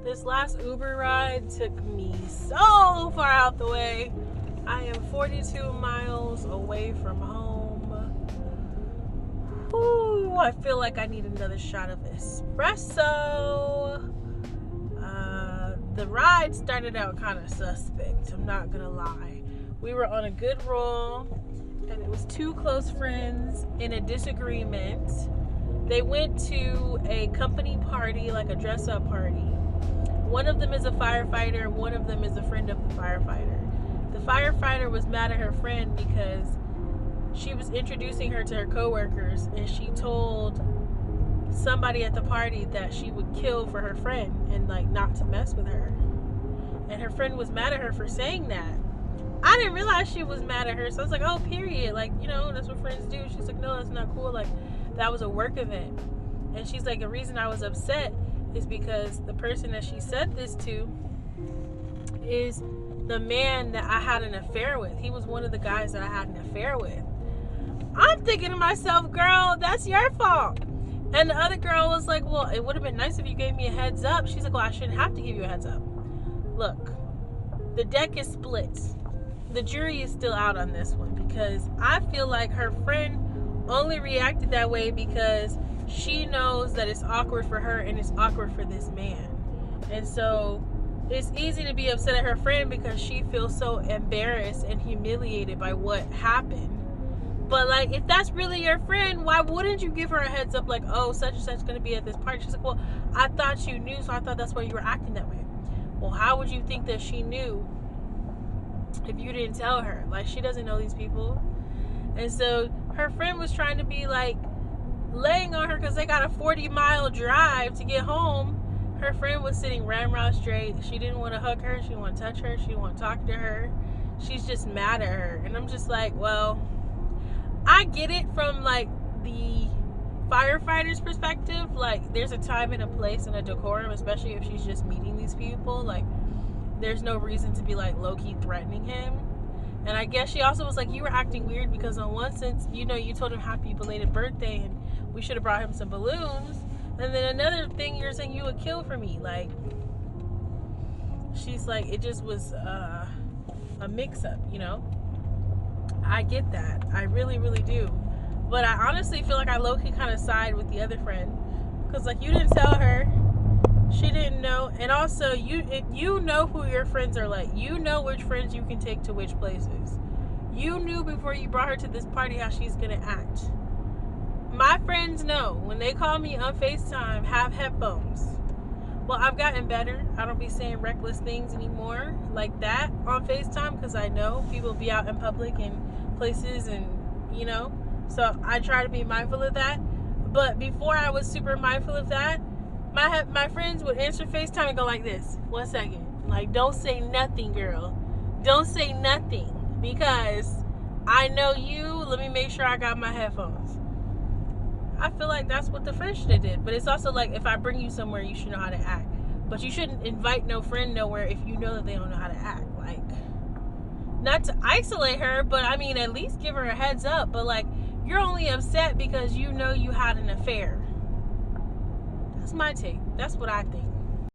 This last Uber ride took me so far out the way. I am 42 miles away from home. Ooh, I feel like I need another shot of espresso. The ride started out kind of suspect, I'm not gonna lie. We were on a good roll, and it was two close friends in a disagreement. They went to a company party, like a dress-up party. One of them is a firefighter, one of them is a friend of the firefighter. The firefighter was mad at her friend because she was introducing her to her coworkers, and she told somebody at the party that she would kill for her friend and like not to mess with her. And her friend was mad at her for saying that. I didn't realize she was mad at her, so I was like, oh, period. Like, you know, that's what friends do. She's like, no, that's not cool. Like, that was a work event. And she's like, the reason I was upset is because the person that she said this to is the man that I had an affair with. He was one of the guys that I had an affair with. I'm thinking to myself, girl, that's your fault. And the other girl was like, well, it would have been nice if you gave me a heads up. She's like, well, I shouldn't have to give you a heads up. Look, the deck is split. The jury is still out on this one because I feel like her friend only reacted that way because she knows that it's awkward for her and it's awkward for this man. And so it's easy to be upset at her friend because she feels so embarrassed and humiliated by what happened. But like, if that's really your friend, why wouldn't you give her a heads up like, oh, such and such is going to be at this party? She's like, well, I thought you knew, so I thought that's why you were acting that way. Well, how would you think that she knew if you didn't tell her? Like, she doesn't know these people. And so her friend was trying to be like laying on her because they got a 40-mile drive to get home. Her friend was sitting ramrod straight. She didn't want to hug her. She didn't want to touch her. She didn't want to talk to her. She's just mad at her. And I'm just like, well, I get it from like the firefighter's perspective. Like, there's a time and a place and a decorum, especially if she's just meeting these people. Like, there's no reason to be like low-key threatening him. And I guess she also was like, you were acting weird because on one sense, you know, you told him happy belated birthday and we should have brought him some balloons. And then another thing, you're saying you would kill for me. Like, she's like, it just was a mix-up, you know. I get that. I really, really do. But I honestly feel like I low-key kind of side with the other friend. Because, like, you didn't tell her. She didn't know. And also, you know who your friends are like. You know which friends you can take to which places. You knew before you brought her to this party how she's going to act. My friends know. When they call me on FaceTime, have headphones. Well, I've gotten better. I don't be saying reckless things anymore like that on FaceTime because I know people be out in public and places and, you know. So I try to be mindful of that. But before I was super mindful of that, my friends would answer FaceTime and go like this. 1 second. Like, don't say nothing, girl. Don't say nothing. Because I know you. Let me make sure I got my headphones. I feel like that's what the friend should have did. But it's also like, if I bring you somewhere, you should know how to act. But you shouldn't invite no friend nowhere if you know that they don't know how to act. Like, not to isolate her, but I mean, at least give her a heads up. But like, you're only upset because you know you had an affair. That's my take. That's what I think.